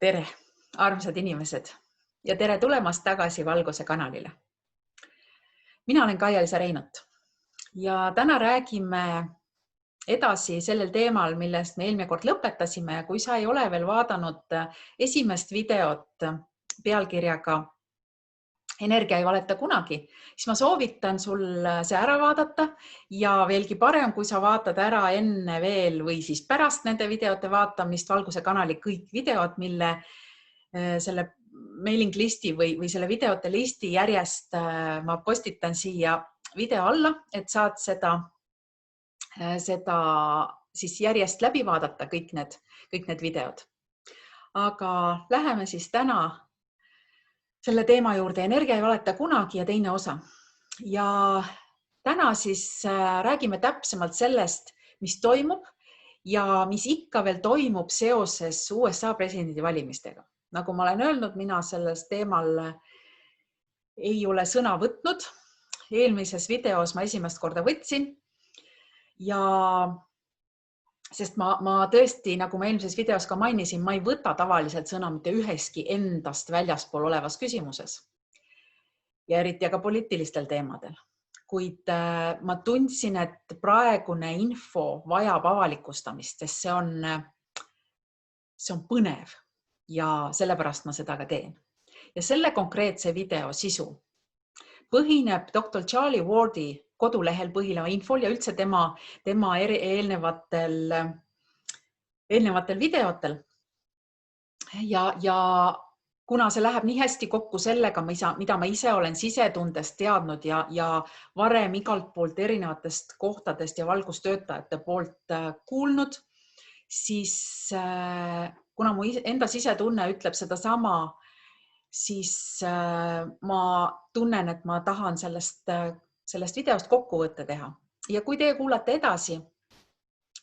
Tere, armsad inimesed ja tere tulemast tagasi Valguse kanalile. Mina olen Kaia-Liisa Reinut ja täna räägime edasi sellel teemal, millest me eelmine kord lõpetasime. Kui sa ei ole veel vaadanud esimest videot pealkirjaga Energia ei valeta kunagi, siis ma soovitan sul see ära vaadata ja veelgi parem, kui sa vaatad ära enne veel või siis pärast nende videote vaatamist Valguse kanali kõik videod, mille selle mailing listi või selle videote listi järjest ma postitan siia video alla, et saad seda siis järjest läbi vaadata kõik need videod. Aga läheme siis täna selle teema juurde, energia ei valeta kunagi ja teine osa. Ja täna siis räägime täpsemalt sellest, mis toimub ja mis ikka veel toimub seoses USA presidendi valimistega. Nagu ma olen öelnud, mina selles teemal ei ole sõna võtnud. Eelmises videos ma esimest korda võtsin ja sest ma tõesti, nagu ma eelmises videos ka mainisin, ma ei võta tavaliselt sõna mitte üheski endast väljaspool olevas küsimuses ja eriti aga poliitilistel teemadel. Kuid ma tundsin, et praegune info vajab avalikustamist, sest see on põnev ja sellepärast ma seda ka teen. Ja selle konkreetse video sisu põhineb Dr. Charlie Wardi kodulehel põhileva infol ja üldse tema eelnevatel videotel. Ja kuna see läheb nii hästi kokku sellega, mida ma ise olen sisetundest teadnud ja varem igalt poolt erinevatest kohtadest ja valgustöötajate poolt kuulnud, siis kuna mu enda sisetunne ütleb sedasama, siis ma tunnen, et ma tahan sellest videost kokkuvõtte teha. Ja kui teie kuulate edasi,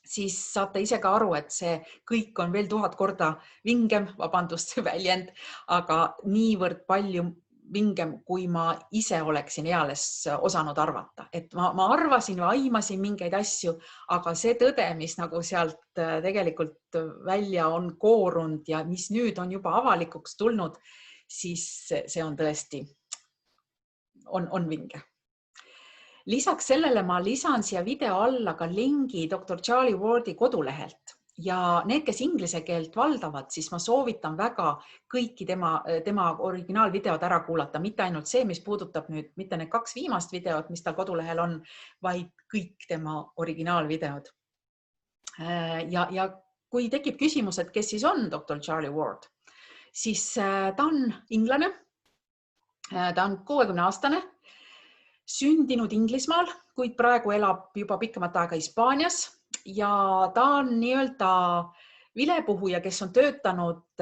siis saate ise ka aru, et see kõik on veel 1000 korda vingem, vabandust väljend, aga niivõrd palju vingem, kui ma ise oleksin eales osanud arvata. Et ma arvasin või aimasin mingeid asju, aga see tõde, mis nagu sealt tegelikult välja on koorunud ja mis nüüd on juba avalikuks tulnud, siis see on tõesti, on vinge. Lisaks sellele ma lisan siia video alla ka lingi Dr. Charlie Wardi kodulehelt ja need, kes inglise keelt valdavad, siis ma soovitan väga kõiki tema originaalvideod ära kuulata, mitte ainult see, mis puudutab nüüd, mitte need 2 viimast videot, mis tal kodulehel on, vaid kõik tema originaalvideod. Ja kui tekib küsimus, et kes siis on Dr. Charlie Ward, siis ta on inglane, ta on 60-aastane, sündinud Inglismaal, kuid praegu elab juba pikemat aega Hispaanias ja ta on nii-öelda vilepuhuja, kes on töötanud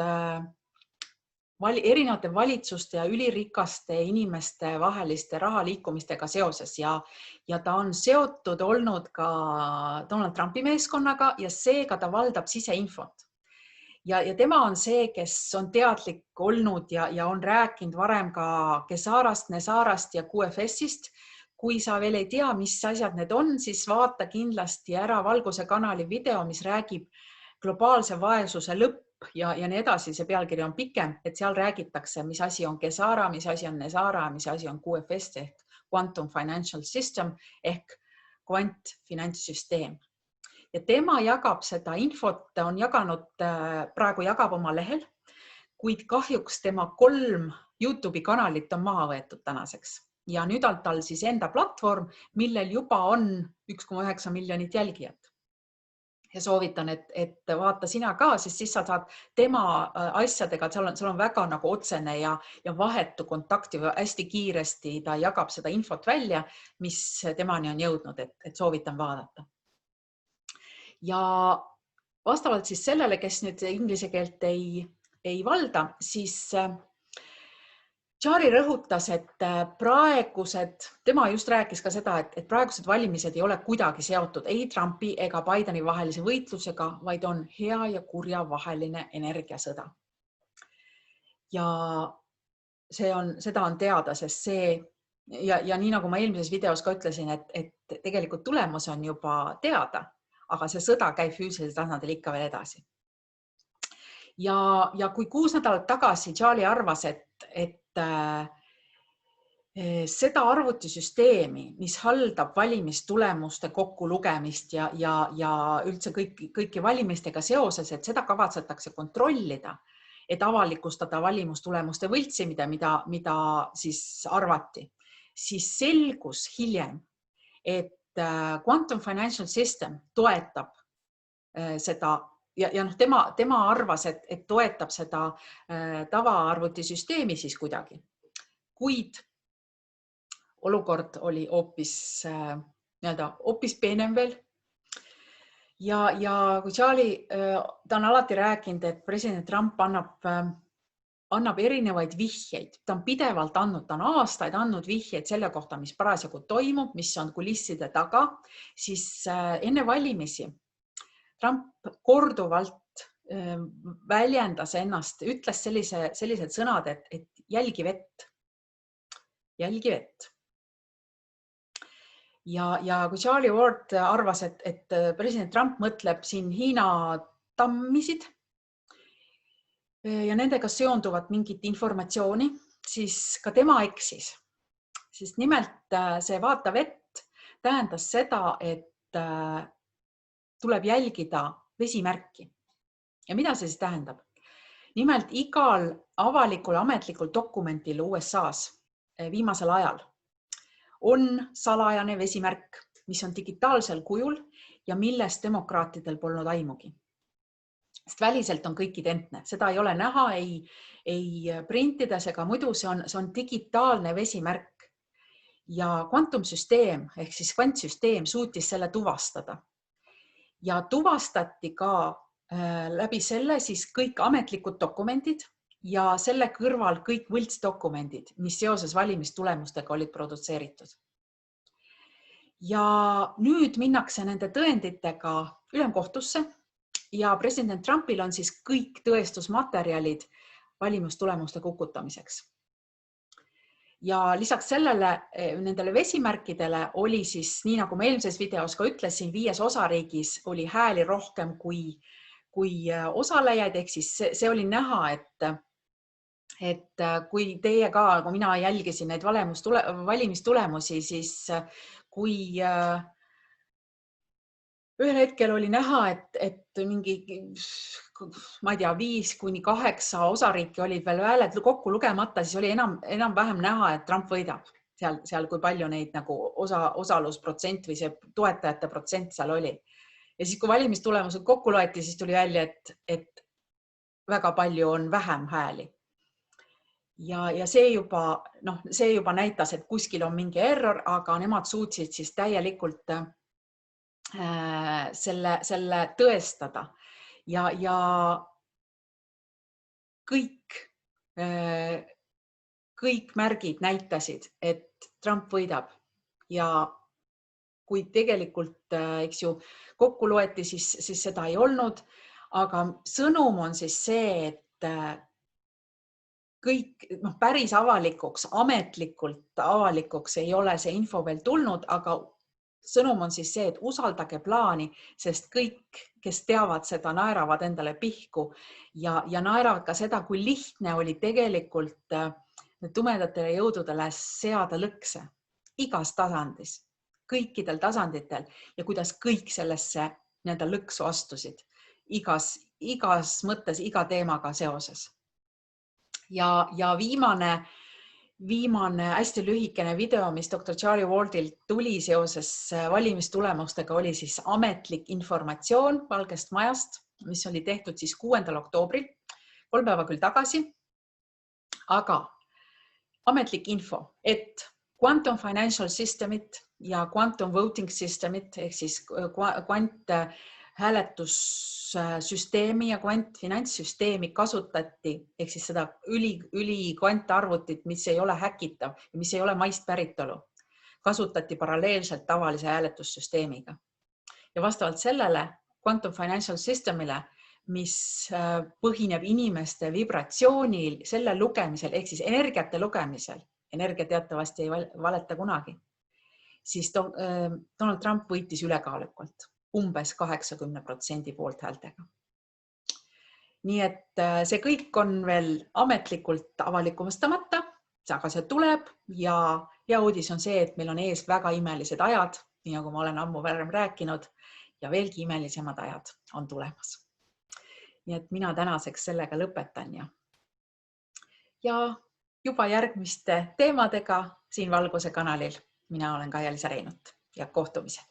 erinevate valitsuste ja ülirikaste inimeste vaheliste rahaliikumistega seoses ja ta on seotud olnud ka Donald Trumpi meeskonnaga ja seega ta valdab siseinfot. Ja tema on see, kes on teadlik olnud ja on rääkinud varem ka Kesarast, Nesarast ja QFS-ist. Kui sa veel ei tea, mis asjad need on, siis vaata kindlasti ära Valguse kanali video, mis räägib globaalse vaesuse lõpp ja nii edasi. See pealkiri on pikem, et seal räägitakse, mis asi on Kesara, mis asi on Nesara, mis asi on QFS ehk Quantum Financial System ehk kvantfinantssüsteem. Ja tema jagab seda infot, on praegu jagab oma lehel, kuid kahjuks tema 3 YouTube'i kanalit on maha võetud tänaseks. Ja nüüd on tal siis enda platvorm, millel juba on 1,9 miljonit jälgijat. Ja soovitan, et vaata sina ka, siis sa saad tema asjadega, seal on väga nagu otsene ja vahetu kontakti või hästi kiiresti ta jagab seda infot välja, mis temani on jõudnud, et soovitan vaadata. Ja vastavalt siis sellele, kes nüüd inglise keelt ei valda, siis Charlie rõhutas, et tema just rääkis ka seda, et praegused valimised ei ole kuidagi seotud ei Trumpi ega Bideni vahelise võitlusega, vaid on hea ja kurja vaheline energiasõda. Ja seda on teada, sest ja nii nagu ma eelmises videos ka ütlesin, et tegelikult tulemus on juba teada, aga see sõda käib füüsilisel tasandil ikka veel edasi. Ja kui 6 nädalat tagasi Charlie arvas, et seda arvutisüsteemi, mis haldab valimistulemuste kokkulugemist ja üldse kõiki valimistega seoses, et seda kavatsetakse kontrollida, et avalikustada valimustulemuste võltsimine, mida siis arvati, siis selgus hiljem, et Quantum Financial System toetab seda ja tema arvas, et toetab seda tavaarvutisüsteemi siis kuidagi. Kuid olukord oli hoopis peenem veel. Ja kui Charlie, ta on alati rääkinud, et president Trump annab erinevaid vihjeid. Ta on pidevalt andnud, ta on aastaid andnud vihjeid selle kohta, mis parasjagu toimub, mis on kulisside taga, siis enne valimisi Trump korduvalt väljendas ennast, ütles sellised sõnad, et jälgi vett. Jälgi vett. Ja kui Charlie Ward arvas, et president Trump mõtleb siin Hiina tammisid ja nendega seonduvat mingit informatsiooni, siis ka tema eksis. Sest nimelt see vaata vett tähendas seda, et tuleb jälgida vesimärki. Ja mida see siis tähendab? Nimelt igal avalikul ametlikul dokumentil USA-s viimasel ajal on salajane vesimärk, mis on digitaalsel kujul ja millest demokraatidel polnud aimugi. Sest väliselt on kõik identne. Seda ei ole näha, ei printides ega muidu, see on digitaalne vesimärk. Ja kvantumsüsteem ehk siis kvantsüsteem suutis selle tuvastada. Ja tuvastati ka läbi selle siis kõik ametlikud dokumendid ja selle kõrval kõik võltsdokumendid, mis seoses valimistulemustega olid produtseeritud. Ja nüüd minnakse nende tõenditega ülemkohtusse ja president Trumpil on siis kõik tõestusmaterjalid valimistulemuste kukutamiseks. Ja lisaks sellele, nendele vesimärkidele oli siis, nii nagu ma eelmises videos ka ütlesin, 5 osariigis oli hääli rohkem kui osalejaid, ehk siis see oli näha, et kui teie ka, kui mina jälgisin neid valimistulemusi, siis kui ühel hetkel oli näha, et mingi, ma ei tea, 5–8 osariiki olid veel hääled kokku lugemata, siis oli enam-vähem näha, et Trump võidab seal kui palju neid nagu osalusprotsent või see toetajate protsent seal oli. Ja siis, kui valimistulemused kokku loeti, siis tuli välja, et väga palju on vähem hääli. Ja see juba näitas, et kuskil on mingi error, aga nemad suutsid siis täielikult selle tõestada. Ja kõik märgid näitasid, et Trump võidab. Ja kui tegelikult, eks ju, kokku loeti, siis seda ei olnud. Aga sõnum on siis see, et kõik päris avalikuks, ametlikult avalikuks ei ole see info veel tulnud, aga sõnum on siis see, et usaldage plaani, sest kõik, kes teavad seda, naeravad endale pihku ja naeravad ka seda, kui lihtne oli tegelikult tumedatele jõududele seada lõkse igas tasandis, kõikidel tasanditel ja kuidas kõik sellesse lõksu astusid igas mõttes, iga teemaga seoses. Ja viimane hästi lühikene video, mis Dr. Charlie Wardilt tuli seoses valimistulemustega, oli siis ametlik informatsioon Valgest Majast, mis oli tehtud siis 6. oktoobril, 3 päeva küll tagasi. Aga ametlik info, et Quantum Financial Systemit ja Quantum Voting Systemit ehk siis hääletussüsteemi ja kvantfinantssüsteemi kasutati, ehk siis seda ülikvantarvutit, mis ei ole häkitav ja mis ei ole maist päritolu, kasutati paralleelselt tavalise hääletussüsteemiga. Ja vastavalt sellele Quantum Financial Systemile, mis põhineb inimeste vibratsioonil, selle lugemisel, ehk siis energiate lugemisel, energia teatavasti ei valeta kunagi, siis Donald Trump võitis ülekaalukalt. Umbes 80% poolthäältega. Nii et see kõik on veel ametlikult avalikustamata, aga see tuleb ja hea uudis on see, et meil on ees väga imelised ajad, nii nagu ma olen ammu varem rääkinud, ja veelgi imelisemad ajad on tulemas. Nii et mina tänaseks sellega lõpetan ja juba järgmiste teemadega siin Valguse kanalil. Mina olen Kaia-Liisa Reinut ja kohtumiseni.